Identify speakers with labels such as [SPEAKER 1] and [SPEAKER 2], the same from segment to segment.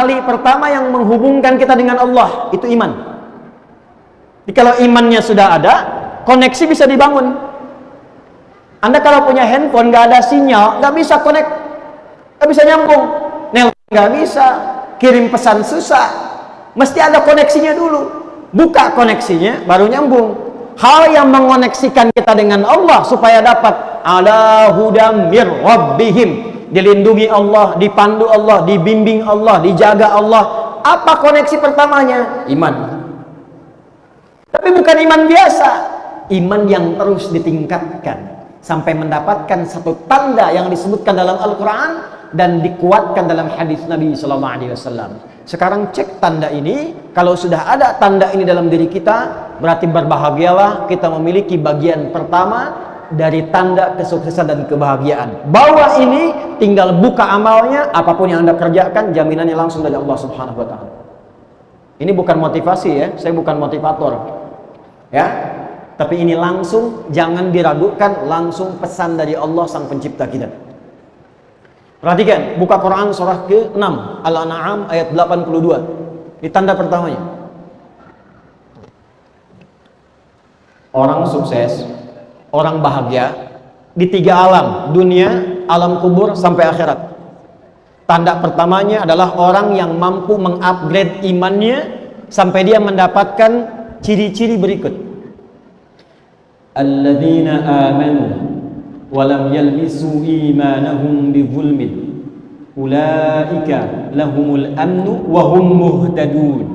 [SPEAKER 1] Tali pertama yang menghubungkan kita dengan Allah itu iman. Jadi kalau imannya sudah ada, koneksi bisa dibangun. Anda kalau punya handphone nggak ada sinyal, nggak bisa connect, nggak bisa nyambung, nelpon nggak bisa, kirim pesan susah, mesti ada koneksinya dulu. Buka koneksinya, baru nyambung. Hal yang mengoneksikan kita dengan Allah supaya dapat ala hudam mir rabbihim, dilindungi Allah, dipandu Allah, dibimbing Allah, dijaga Allah. Apa koneksi pertamanya? Iman. Tapi bukan iman biasa, iman yang terus ditingkatkan sampai mendapatkan satu tanda yang disebutkan dalam Al-Quran dan dikuatkan dalam hadis Nabi SAW. Sekarang cek tanda ini. Kalau sudah ada tanda ini dalam diri kita, berarti berbahagialah kita memiliki bagian pertama dari tanda kesuksesan dan kebahagiaan. Bawa ini, tinggal buka amalnya, apapun yang Anda kerjakan, jaminannya langsung dari Allah Subhanahu wa Ta'ala. Ini bukan motivasi ya, saya bukan motivator ya, tapi ini langsung, jangan diragukan, langsung pesan dari Allah Sang Pencipta kita. Perhatikan, buka Quran surah ke-6 Al-An'am ayat 82. Di tanda pertamanya, orang sukses, orang bahagia di 3 alam, dunia, alam kubur, sampai akhirat. Tanda pertamanya adalah orang yang mampu mengupgrade imannya sampai dia mendapatkan ciri-ciri berikut. Alladzina amanu wa lam yalbisu imanahum bizulmin ulaika lahumul amnu wa hum muhtadun.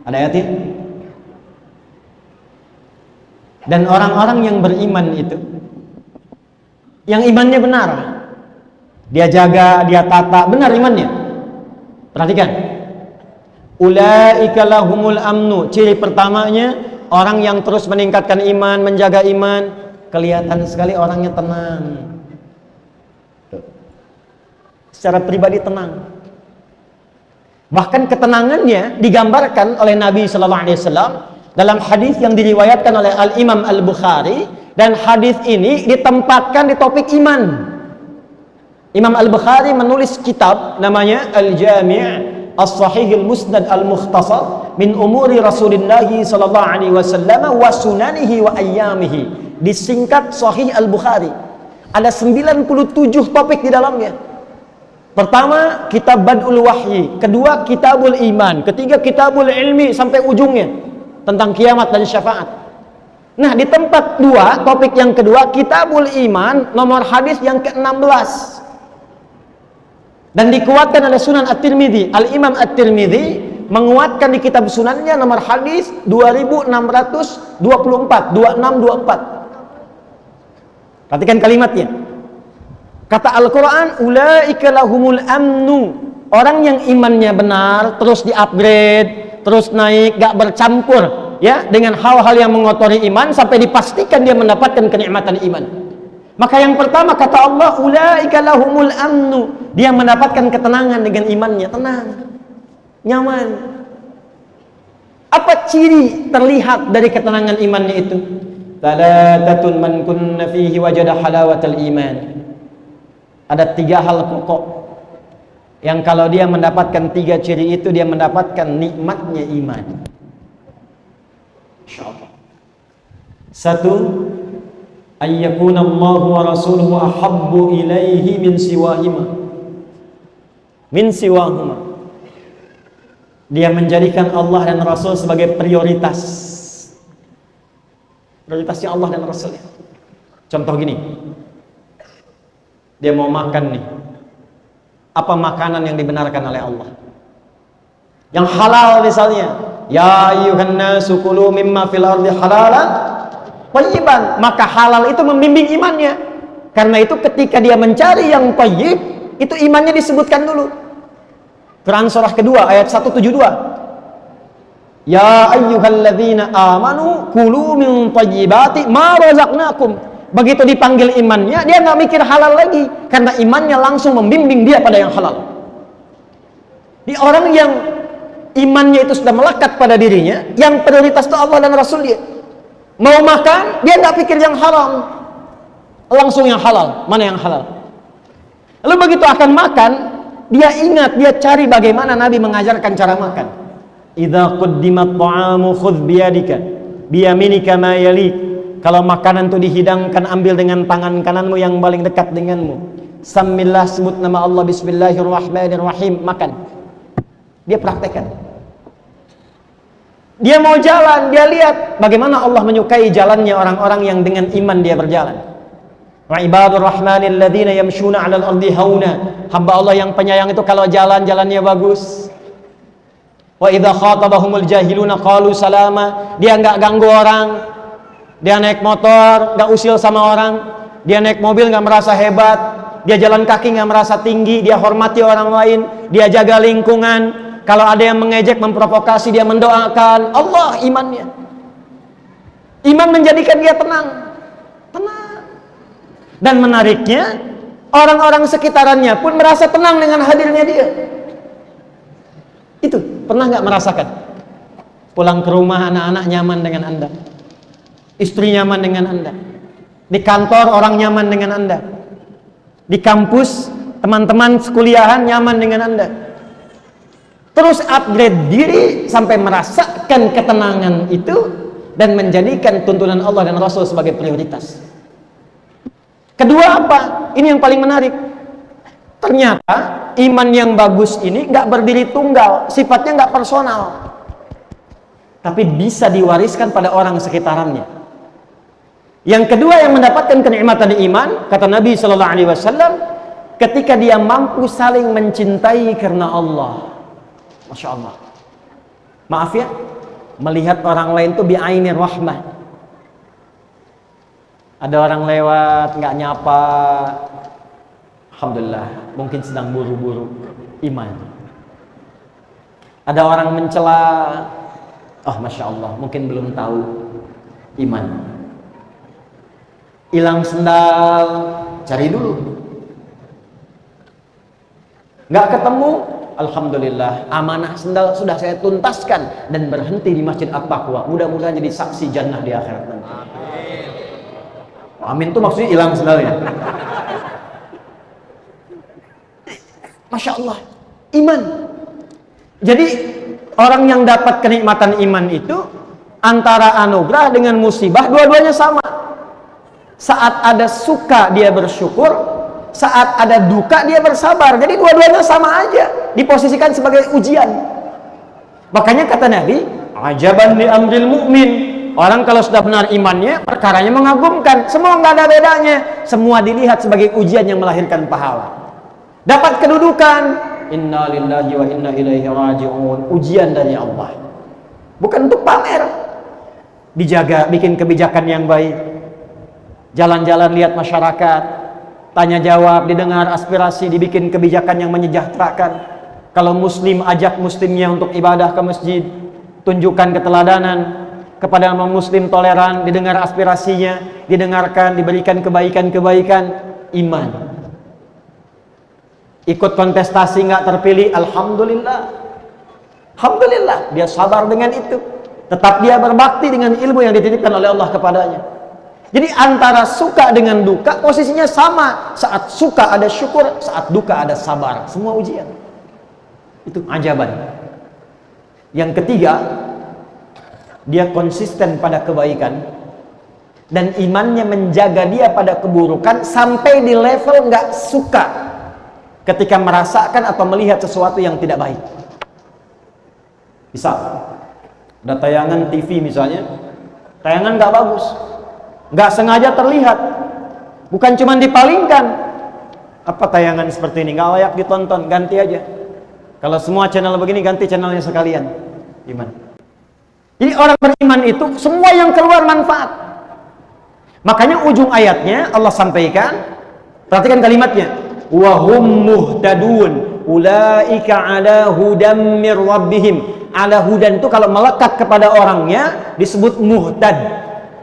[SPEAKER 1] Ada ayatnya? Dan orang-orang yang beriman itu, yang imannya benar, dia jaga, dia tata, benar imannya. Perhatikan, ulaika lahumul amnu, ciri pertamanya orang yang terus meningkatkan iman, menjaga iman, kelihatan sekali orangnya tenang. Secara pribadi tenang. Bahkan ketenangannya digambarkan oleh Nabi Sallallahu Alaihi Wasallam dalam hadis yang diriwayatkan oleh Al-Imam Al-Bukhari, dan hadis ini ditempatkan di topik iman. Imam Al-Bukhari menulis kitab namanya Al-Jami' As-Sahih Al-Musnad Al-Mukhtasar min umuri Rasulullah sallallahu alaihi wasallam wa sunanihi wa ayyamihi. Disingkat Sahih Al-Bukhari. Ada 97 topik di dalamnya. Pertama, kitab Bad'ul Wahyi, kedua Kitabul Iman, ketiga Kitabul Ilmi sampai ujungnya tentang kiamat dan syafaat. Nah, di tempat 2, topik yang kedua, Kitabul Iman, nomor hadis yang ke-16. Dan dikuatkan oleh Sunan At-Tirmidzi. Al-Imam At-Tirmidzi menguatkan di kitab sunannya nomor hadis 2624, 2624. Perhatikan kalimatnya. Kata Al-Quran, ulaika lahumul amnu. Orang yang imannya benar, terus di-upgrade, terus naik, gak bercampur ya dengan hal-hal yang mengotori iman sampai dipastikan dia mendapatkan kenikmatan iman. Maka yang pertama kata Allah, ulaika lahumul amnu, dia mendapatkan ketenangan dengan imannya, tenang, nyaman. Apa ciri terlihat dari ketenangan imannya itu? Talatatun man kunna fihi wajada halawatal iman. Ada 3 hal pokok yang kalau dia mendapatkan 3 ciri itu, dia mendapatkan nikmatnya iman. Insyaallah. 1, ayyakuna Allahu wa rasuluhu ahabbu ilaihi min siwahuma. Dia menjadikan Allah dan Rasul sebagai prioritasnya Allah dan Rasulnya. Contoh gini, dia mau makan nih, apa makanan yang dibenarkan oleh Allah, yang halal misalnya, ya ayyuhan nasu kulu mimma fil ardi halalan thayyiban, maka halal itu membimbing imannya. Karena itu ketika dia mencari yang thayyib, itu imannya disebutkan dulu. Quran surah kedua ayat 172, ya ayyuhalladzina amanu kulu min thayyibati ma razaqnakum. Begitu dipanggil imannya, dia nggak mikir halal lagi, karena imannya langsung membimbing dia pada yang halal. Di orang yang imannya itu sudah melekat pada dirinya, yang prioritas itu Allah dan Rasul, dia mau makan, dia nggak pikir yang haram, langsung yang halal. Mana yang halal? Lalu begitu akan makan, Dia ingat, dia cari bagaimana Nabi mengajarkan cara makan. Idza quddimat ta'amu khudh biyadika biyaminika ma yalik. Kalau makanan itu dihidangkan, ambil dengan tangan kananmu yang paling dekat denganmu. Samillah, sebut nama Allah, bismillahirrahmanirrahim, makan. Dia praktekkan. Dia mau jalan, dia lihat bagaimana Allah menyukai jalannya orang-orang yang dengan iman dia berjalan. Wa ibadur rahmanil ladzina yamshuna 'alal ardi hauna. Hamba Allah yang penyayang itu kalau jalan, jalannya bagus. Wa idza khatabahumul jahiluna qalu salama. Dia enggak ganggu orang. Dia naik motor, enggak usil sama orang. Dia naik mobil enggak merasa hebat. Dia jalan kaki enggak merasa tinggi. Dia hormati orang lain. Dia jaga lingkungan. Kalau ada yang mengejek, memprovokasi, dia mendoakan. Allah imannya. Iman menjadikan dia tenang. Tenang. Dan menariknya, orang-orang sekitarannya pun merasa tenang dengan hadirnya dia. Itu, pernah nggak merasakan? Pulang ke rumah, anak-anak nyaman dengan Anda. Istri nyaman dengan Anda. Di kantor, orang nyaman dengan Anda. Di kampus, teman-teman sekuliahan nyaman dengan Anda. Terus upgrade diri sampai merasakan ketenangan itu dan menjadikan tuntunan Allah dan Rasul sebagai prioritas. Kedua apa? Ini yang paling menarik. Ternyata iman yang bagus ini nggak berdiri tunggal, sifatnya nggak personal, tapi bisa diwariskan pada orang sekitarannya. Yang kedua yang mendapatkan kenikmatan iman, kata Nabi Shallallahu Alaihi Wasallam, ketika dia mampu saling mencintai karena Allah. Masya Allah. Maaf ya, melihat orang lain tuh bi'ainir rahmah. Ada orang lewat nggak nyapa, alhamdulillah, mungkin sedang buru-buru iman. Ada orang mencela, oh masya Allah, mungkin belum tahu iman. Hilang sendal, cari dulu. Nggak ketemu, alhamdulillah, amanah sendal sudah saya tuntaskan dan berhenti di Masjid At-Taqwa. Mudah-mudahan jadi saksi jannah di akhirat nanti. Amin itu maksudnya hilang sendalnya. Masya Allah, iman. Jadi orang yang dapat kenikmatan iman itu antara anugerah dengan musibah dua-duanya sama. Saat ada suka dia bersyukur, saat ada duka dia bersabar. Jadi dua-duanya sama aja, diposisikan sebagai ujian. Makanya kata Nabi, ajaban li amril mu'min. Orang kalau sudah benar imannya, perkaranya mengagumkan. Semua nggak ada bedanya. Semua dilihat sebagai ujian yang melahirkan pahala. Dapat kedudukan, inna lillahi wa inna ilaihi raji'un. Ujian dari Allah. Bukan untuk pamer. Dijaga, bikin kebijakan yang baik. Jalan-jalan lihat masyarakat. Tanya jawab, didengar aspirasi, dibikin kebijakan yang menyejahterakan. Kalau muslim, ajak muslimnya untuk ibadah ke masjid. Tunjukkan keteladanan. Kepada muslim toleran, didengar aspirasinya, didengarkan, diberikan kebaikan-kebaikan, iman. Ikut kontestasi nggak terpilih, alhamdulillah. Alhamdulillah, dia sabar dengan itu. Tetap dia berbakti dengan ilmu yang dititipkan oleh Allah kepadanya. Jadi antara suka dengan duka posisinya sama. Saat suka ada syukur, saat duka ada sabar. Semua ujian. Itu ajaban. Yang ketiga, dia konsisten pada kebaikan dan imannya menjaga dia pada keburukan sampai di level nggak suka ketika merasakan atau melihat sesuatu yang tidak baik. Misal ada tayangan TV misalnya, tayangan nggak bagus, nggak sengaja terlihat, bukan cuma dipalingkan. Apa tayangan seperti ini nggak layak ditonton, ganti aja. Kalau semua channel begini, ganti channelnya sekalian. Iman. Jadi orang beriman itu semua yang keluar manfaat. Makanya ujung ayatnya Allah sampaikan, perhatikan kalimatnya, wa hum muhtadun ulaika ala hudam mir rabbihim. Ala hudan itu kalau melekat kepada orangnya disebut muhtad.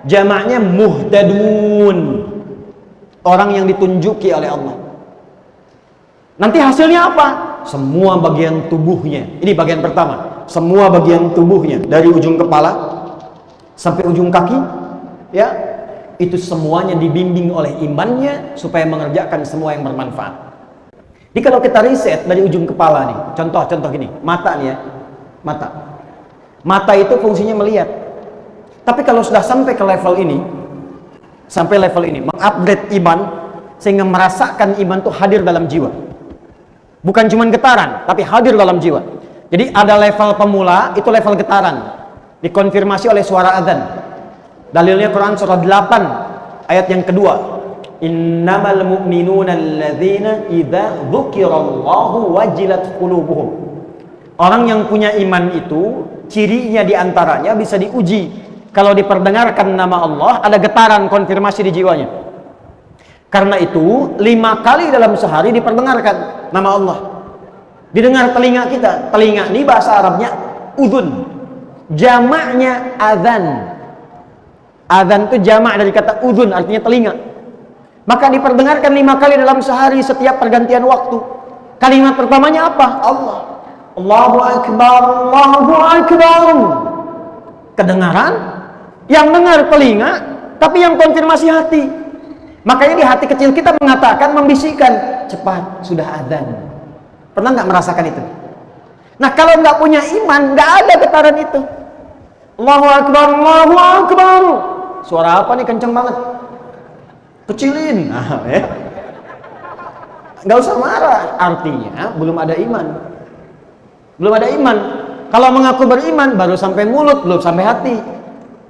[SPEAKER 1] Jamaknya muhtadun. Orang yang ditunjuki oleh Allah. Nanti hasilnya apa? Semua bagian tubuhnya. Ini bagian pertama. Semua bagian tubuhnya dari ujung kepala sampai ujung kaki, ya, itu semuanya dibimbing oleh imannya supaya mengerjakan semua yang bermanfaat. Jadi kalau kita riset dari ujung kepala nih, contoh gini, mata nih ya, mata itu fungsinya melihat. Tapi kalau sudah sampai ke level ini, mengupgrade iman, sehingga merasakan iman itu hadir dalam jiwa, bukan cuma getaran, tapi hadir dalam jiwa. Jadi ada level pemula, itu level getaran, dikonfirmasi oleh suara azan. Dalilnya Quran surah 8 ayat yang kedua, innamal mu'minuna alladzina idza dzukirallahu wajilat qulubuhum. Orang yang punya iman itu cirinya diantaranya bisa diuji. Kalau diperdengarkan nama Allah, ada getaran konfirmasi di jiwanya. Karena itu 5 kali dalam sehari diperdengarkan nama Allah, didengar telinga kita. Telinga ini bahasa Arabnya udhun, jamaknya azan. Azan itu jamak dari kata udhun, artinya telinga. Maka diperdengarkan 5 kali dalam sehari setiap pergantian waktu. Kalimat pertamanya apa? Allah. Allahu Akbar, Allahu Akbar. Kedengaran, yang dengar telinga, tapi yang konfirmasi hati. Makanya di hati kecil kita mengatakan, membisikkan, cepat, sudah azan. Pernah nggak merasakan itu? Nah, kalau nggak punya iman, nggak ada getaran itu. Allahu Akbar, Allahu Akbar. Suara apa nih, kenceng banget? Kecilin. Nah, ya. Nggak usah marah, artinya belum ada iman. Belum ada iman. Kalau mengaku beriman baru sampai mulut, belum sampai hati.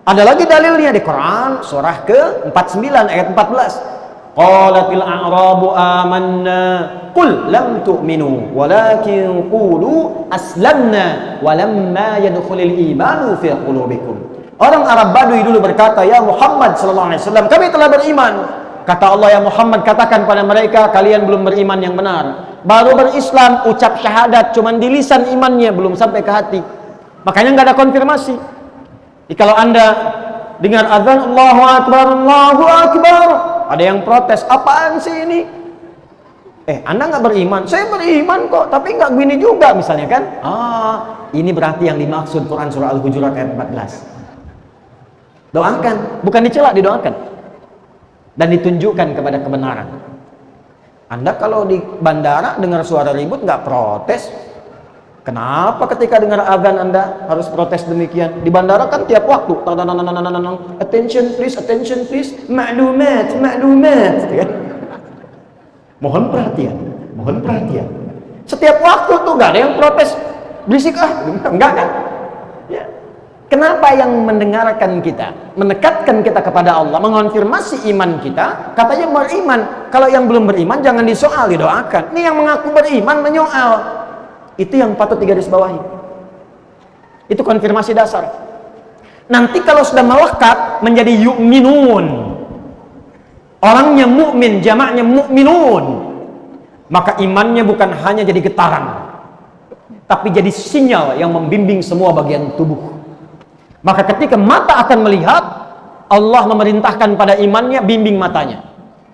[SPEAKER 1] Ada lagi dalilnya di Quran surah ke-49 ayat 14. Qalatil a'rabu amanna qul lam tu'minu walakin qulu aslamna walamma yadkhulul imanu fi qulubikum. Orang Arab Badui dulu berkata, ya Muhammad sallallahu alaihi wasallam, kami telah beriman. Kata Allah, ya Muhammad, katakan pada mereka, kalian belum beriman yang benar. Baru berislam, ucap syahadat, cuman di lisan imannya, belum sampai ke hati. Makanya nggak ada konfirmasi. Jadi kalau Anda dengar azan Allahu Akbar, Allahu Akbar, ada yang protes, apaan sih ini? Anda nggak beriman? Saya beriman kok, tapi nggak gini juga misalnya kan? Ini berarti yang dimaksud Quran surah Al-Hujurat ayat 14. Doakan, bukan dicela, didoakan. Dan ditunjukkan kepada kebenaran. Anda kalau di bandara dengar suara ribut nggak protes, kenapa ketika dengar azan Anda harus protes demikian? Di bandara kan tiap waktu, attention please, maklumat, mohon perhatian. Setiap waktu tuh nggak ada yang protes, berisik enggak kan? Ya. Kenapa yang mendengarkan kita, mendekatkan kita kepada Allah, mengonfirmasi iman kita, katanya beriman. Kalau yang belum beriman jangan disoal, didoakan. Ini yang mengaku beriman menyoal. Itu yang patut digarisbawahi. Itu konfirmasi dasar. Nanti kalau sudah melekat menjadi yu'minun, orangnya mukmin, jamaknya mukminun, maka imannya bukan hanya jadi getaran, tapi jadi sinyal yang membimbing semua bagian tubuh. Maka ketika mata akan melihat, Allah memerintahkan pada imannya, bimbing matanya.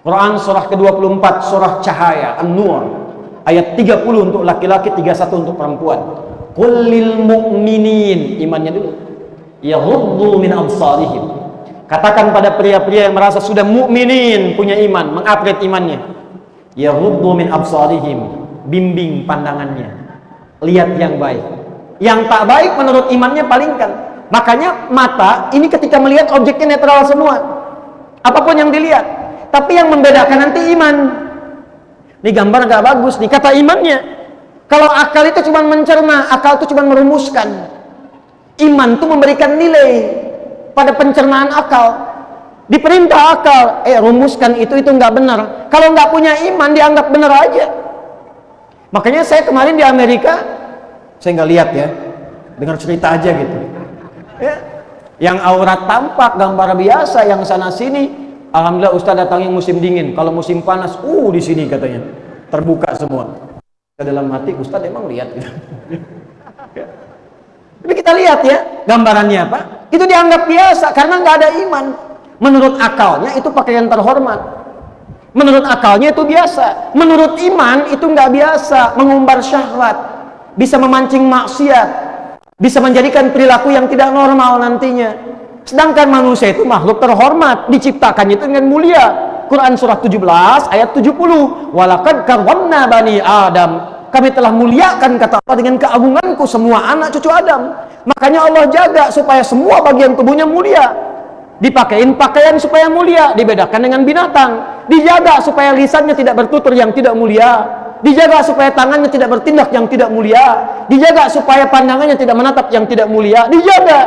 [SPEAKER 1] Quran surah ke-24, surah Cahaya, An-Nur, ayat 30 untuk laki-laki, 31 untuk perempuan. Qul lil mu'minin, imannya dulu, yaghuddu min absarihim. Katakan pada pria-pria yang merasa sudah mukminin, punya iman, mengupgrade imannya, yaghuddu min absarihim, bimbing pandangannya, lihat yang baik. Yang tak baik menurut imannya palingkan. Makanya mata ini ketika melihat objeknya netral semua, apapun yang dilihat. Tapi yang membedakan nanti iman. Ini gambar gak bagus nih, kata imannya. Kalau akal itu cuma mencerna, akal itu cuma merumuskan. Iman itu memberikan nilai pada pencernaan akal. Diperintah akal, rumuskan itu nggak benar. Kalau nggak punya iman dianggap benar aja. Makanya saya kemarin di Amerika, saya nggak lihat ya, dengar cerita aja gitu. Ya. Yang aurat tampak gambar biasa, yang sana sini, alhamdulillah Ustaz datangnya musim dingin. Kalau musim panas, di sini katanya terbuka semua. Dalam hati Ustaz emang lihat gitu. Ya. Tapi kita lihat ya, gambarannya apa? Itu dianggap biasa karena nggak ada iman. Menurut akalnya itu pakaian terhormat. Menurut akalnya itu biasa. Menurut iman itu nggak biasa, mengumbar syahwat, bisa memancing maksiat, bisa menjadikan perilaku yang tidak normal nantinya. Sedangkan manusia itu makhluk terhormat, diciptakannya itu dengan mulia. Quran surah 17 ayat 70. Walaqad karramna bani Adam. Kami telah muliakan, kata Allah, dengan keagunganku semua anak cucu Adam. Makanya Allah jaga supaya semua bagian tubuhnya mulia. Dipakein pakaian supaya mulia, dibedakan dengan binatang. Dijaga supaya lisannya tidak bertutur yang tidak mulia. Dijaga supaya tangannya tidak bertindak yang tidak mulia. Dijaga supaya pandangannya tidak menatap yang tidak mulia. Dijaga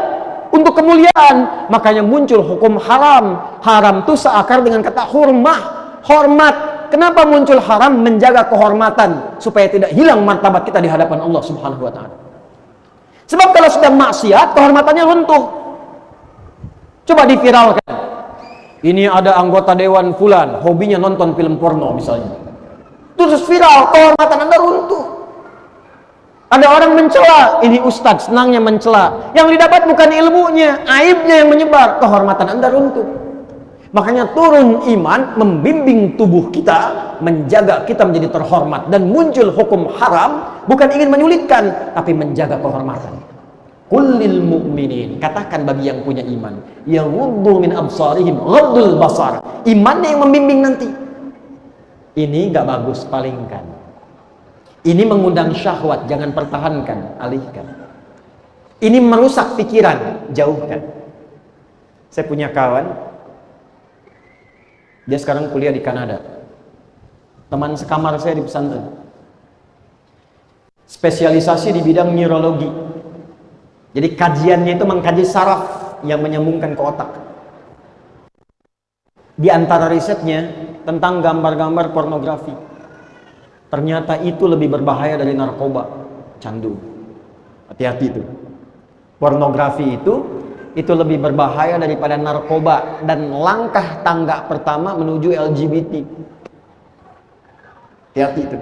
[SPEAKER 1] untuk kemuliaan. Makanya muncul hukum haram. Haram itu seakar dengan kata hurmah, hormat. Kenapa muncul haram? Menjaga kehormatan supaya tidak hilang martabat kita di hadapan Allah Subhanahu wa taala. Sebab kalau sudah maksiat, kehormatannya runtuh. Coba diviralkan. Ini ada anggota dewan fulan, hobinya nonton film porno misalnya. Terus viral, kehormatan Anda runtuh. Ada orang mencela, ini ustadz senangnya mencela. Yang didapat bukan ilmunya, aibnya yang menyebar, kehormatan Anda runtuh. Makanya turun iman membimbing tubuh kita, menjaga kita menjadi terhormat, dan muncul hukum haram bukan ingin menyulitkan tapi menjaga kehormatan. Kullil mu'minin, katakan bagi yang punya iman, yaghuddu min absarihim ghaddul basar. Imannya yang membimbing nanti. Ini gak bagus, palingkan. Ini mengundang syahwat, jangan pertahankan, alihkan. Ini merusak pikiran, jauhkan. Saya punya kawan, dia sekarang kuliah di Kanada. Teman sekamar saya di pesantren. Spesialisasi di bidang neurologi. Jadi kajiannya itu mengkaji saraf yang menyambungkan ke otak. Di antara risetnya tentang gambar-gambar pornografi. Ternyata itu lebih berbahaya dari narkoba, candu. Hati-hati itu. Pornografi itu lebih berbahaya daripada narkoba dan langkah tangga pertama menuju LGBT. Hati-hati itu.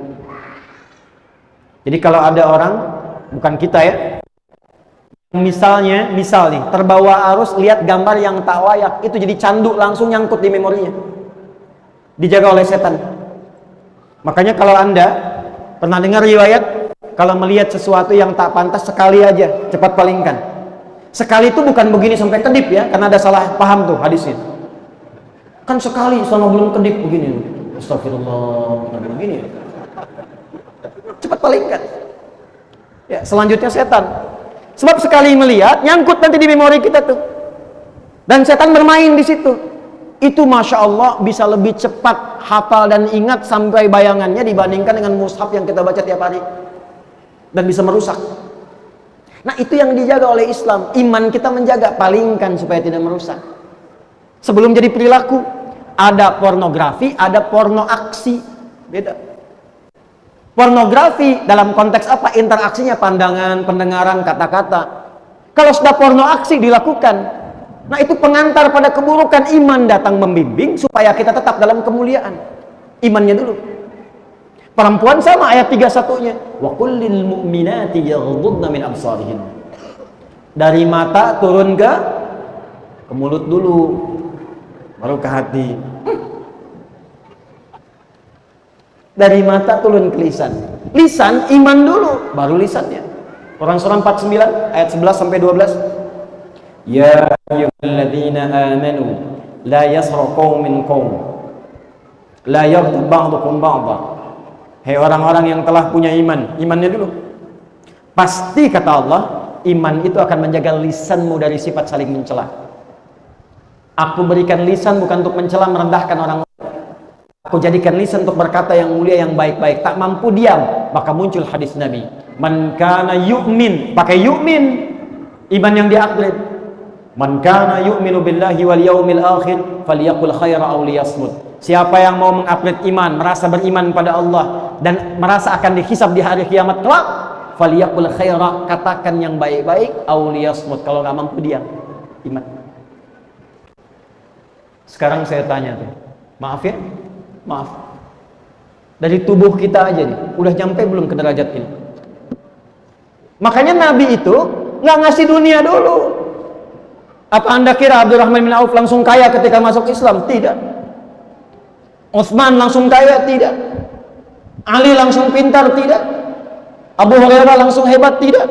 [SPEAKER 1] Jadi kalau ada orang, bukan kita ya, misal nih, terbawa arus lihat gambar yang tak layak, itu jadi candu, langsung nyangkut di memorinya. Dijaga oleh setan. Makanya kalau Anda pernah dengar riwayat, kalau melihat sesuatu yang tak pantas sekali aja, cepat palingkan. Sekali itu bukan begini sampai kedip ya, karena ada salah paham tuh hadisnya. Kan sekali sama belum kedip begini. Astagfirullah, begini. Cepat palingkan. Ya, selanjutnya setan. Sebab sekali melihat, nyangkut nanti di memori kita tuh. Dan setan bermain di situ. Itu Masya Allah bisa lebih cepat hafal dan ingat sampai bayangannya dibandingkan dengan mushaf yang kita baca tiap hari. Dan bisa merusak. Nah itu yang dijaga oleh Islam. Iman kita menjaga, palingkan supaya tidak merusak. Sebelum jadi perilaku, ada pornografi, ada porno aksi. Beda. Pornografi dalam konteks apa? Interaksinya pandangan, pendengaran, kata-kata. Kalau sudah porno aksi dilakukan, nah itu pengantar pada keburukan. Iman datang membimbing supaya kita tetap dalam kemuliaan. Imannya dulu. Perempuan sama ayat 31-nya. Wa kullil mu'minati yaghuddna min absarihin. Dari mata turun ke mulut dulu, baru ke hati. Dari mata turun ke lisan. Lisan iman dulu, baru lisannya. Quran surah 49 ayat 11 sampai 12. Ya ayyuhalladzina amanu la yasra qaumin qaum la yaghtab ba'dukum ba'dha. Hei orang-orang yang telah punya iman, imannya dulu. Pasti kata Allah, iman itu akan menjaga lisanmu dari sifat saling mencela. Aku berikan lisan bukan untuk mencela merendahkan orang. Aku jadikan lisan untuk berkata yang mulia, yang baik-baik. Tak mampu diam, maka muncul hadis Nabi. Man kana yu'min, pakai yu'min, iman yang di-upgrade. Man kana yu'minu billahi wal yaumil akhir falyaqul khaira aw liyasmut. Siapa yang mau mengupgrade iman, merasa beriman pada Allah dan merasa akan dihisab di hari kiamat kelak, falyaqul khaira, katakan yang baik-baik, aw liyasmut. Kalau nggak mampu diam, iman. Sekarang saya tanya tuh, maaf ya, maaf, dari tubuh kita aja nih, udah nyampe belum ke derajat ini? Makanya Nabi itu nggak ngasih dunia dulu. Apa Anda kira Abdurrahman bin Auf langsung kaya ketika masuk Islam? Tidak. Utsman langsung kaya? Tidak. Ali langsung pintar? Tidak. Abu Hurairah langsung hebat? Tidak.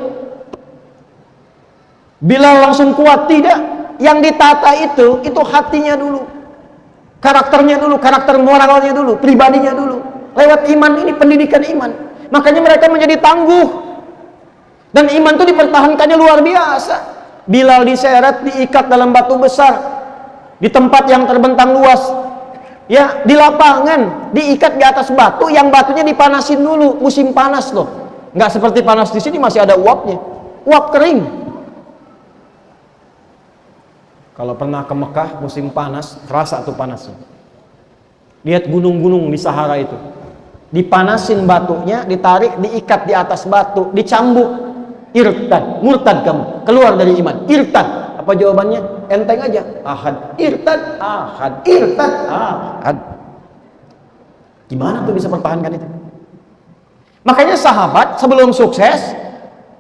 [SPEAKER 1] Bilal langsung kuat? Tidak. Yang ditata itu hatinya dulu. karakternya dulu, karakter moralnya dulu, pribadinya dulu. Lewat iman ini, pendidikan iman. Makanya mereka menjadi tangguh. Dan iman itu dipertahankannya luar biasa. Bilal diseret, diikat dalam batu besar, di tempat yang terbentang luas. Ya, di lapangan, diikat di atas batu, yang batunya dipanasin dulu, musim panas loh. Nggak seperti panas di sini, masih ada uapnya. Uap kering. Kalau pernah ke Mekah musim panas, terasa tuh panasnya. Lihat gunung-gunung di Sahara itu. Dipanasin batunya, ditarik, diikat di atas batu, dicambuk. Irtad, murtad kamu, keluar dari iman. Irtad. Apa jawabannya? Enteng aja. Ahad, irtad, ahad, irtad, ahad. Gimana tuh bisa pertahankan itu? Makanya sahabat sebelum sukses,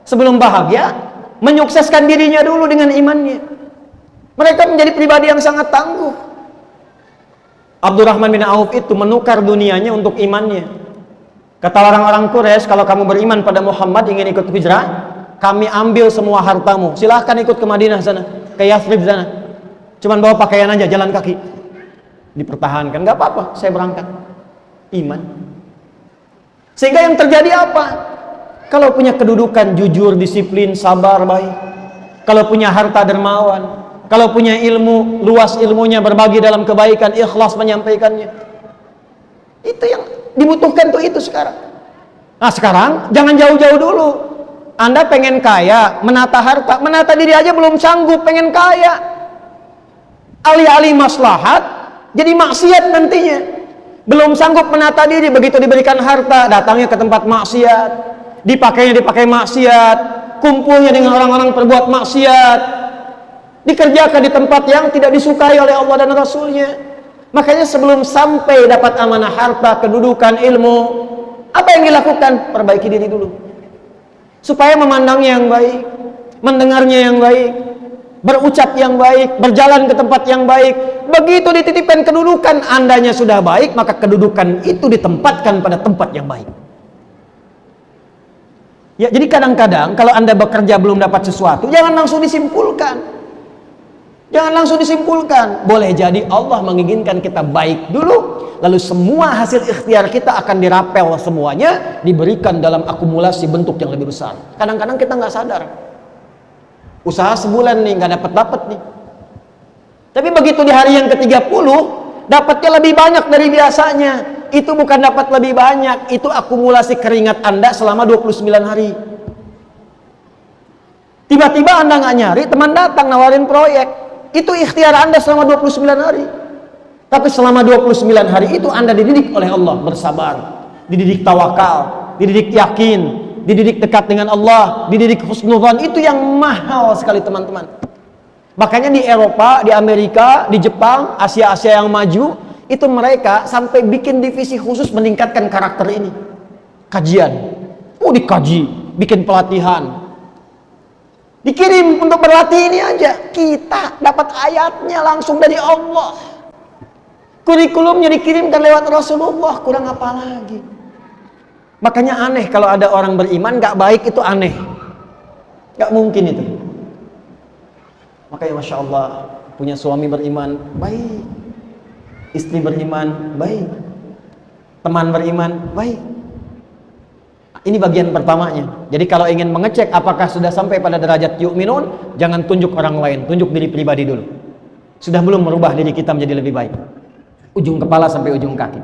[SPEAKER 1] sebelum bahagia, menyukseskan dirinya dulu dengan imannya. Mereka menjadi pribadi yang sangat tangguh. Abdurrahman bin Auf itu menukar dunianya untuk imannya. Kata orang-orang Quraisy, kalau kamu beriman pada Muhammad, ingin ikut hijrah, kami ambil semua hartamu, silahkan ikut ke Madinah sana, ke Yathrib sana, cuman bawa pakaian aja, jalan kaki. Dipertahankan, nggak apa-apa, saya berangkat. Iman. Sehingga yang terjadi apa? Kalau punya kedudukan jujur, disiplin, sabar, baik. Kalau punya harta, dermawan. Kalau punya ilmu, luas ilmunya, berbagi dalam kebaikan, ikhlas menyampaikannya. Itu yang dibutuhkan tuh itu sekarang. Nah sekarang jangan jauh-jauh dulu. Anda pengen kaya, menata harta, menata diri aja belum sanggup, pengen kaya. Alih-alih maslahat, jadi maksiat nantinya. Belum sanggup menata diri, begitu diberikan harta, datangnya ke tempat maksiat, dipakai maksiat, kumpulnya dengan orang-orang perbuat maksiat, dikerjakan di tempat yang tidak disukai oleh Allah dan Rasulnya. Makanya sebelum sampai dapat amanah harta, kedudukan, ilmu, apa yang dilakukan? Perbaiki diri dulu. Supaya memandangnya yang baik, mendengarnya yang baik, berucap yang baik, berjalan ke tempat yang baik. Begitu dititipkan kedudukan, andanya sudah baik, maka kedudukan itu ditempatkan pada tempat yang baik. Ya, jadi kadang-kadang kalau Anda bekerja belum dapat sesuatu, jangan langsung disimpulkan. Jangan langsung disimpulkan. Boleh jadi Allah menginginkan kita baik dulu, lalu semua hasil ikhtiar kita akan dirapel semuanya, diberikan dalam akumulasi bentuk yang lebih besar. Kadang-kadang kita nggak sadar. Usaha sebulan nih, nggak dapat nih. Tapi begitu di hari yang ke-30, dapatnya lebih banyak dari biasanya. Itu bukan dapat lebih banyak, itu akumulasi keringat Anda selama 29 hari. Tiba-tiba Anda nggak nyari, teman datang nawarin proyek. Itu ikhtiar Anda selama 29 hari. Tapi selama 29 hari itu Anda dididik oleh Allah bersabar, dididik tawakal, dididik yakin, dididik dekat dengan Allah, dididik husnudzan. Itu yang mahal sekali teman-teman. Makanya di Eropa, di Amerika, di Jepang, Asia-Asia yang maju, itu mereka sampai bikin divisi khusus meningkatkan karakter ini. Kajian. Dikaji, bikin pelatihan. Dikirim untuk berlatih ini aja. Kita dapat ayatnya langsung dari Allah. Kurikulumnya dikirimkan lewat Rasulullah. Kurang apa lagi? Makanya aneh kalau ada orang beriman gak baik, itu aneh. Gak mungkin itu. Makanya Masya Allah, punya suami beriman, baik. Istri beriman, baik. Teman beriman, baik. Ini bagian pertamanya. Jadi kalau ingin mengecek apakah sudah sampai pada derajat yu'minun, jangan tunjuk orang lain, tunjuk diri pribadi dulu. Sudah belum merubah diri kita menjadi lebih baik? Ujung kepala sampai ujung kaki.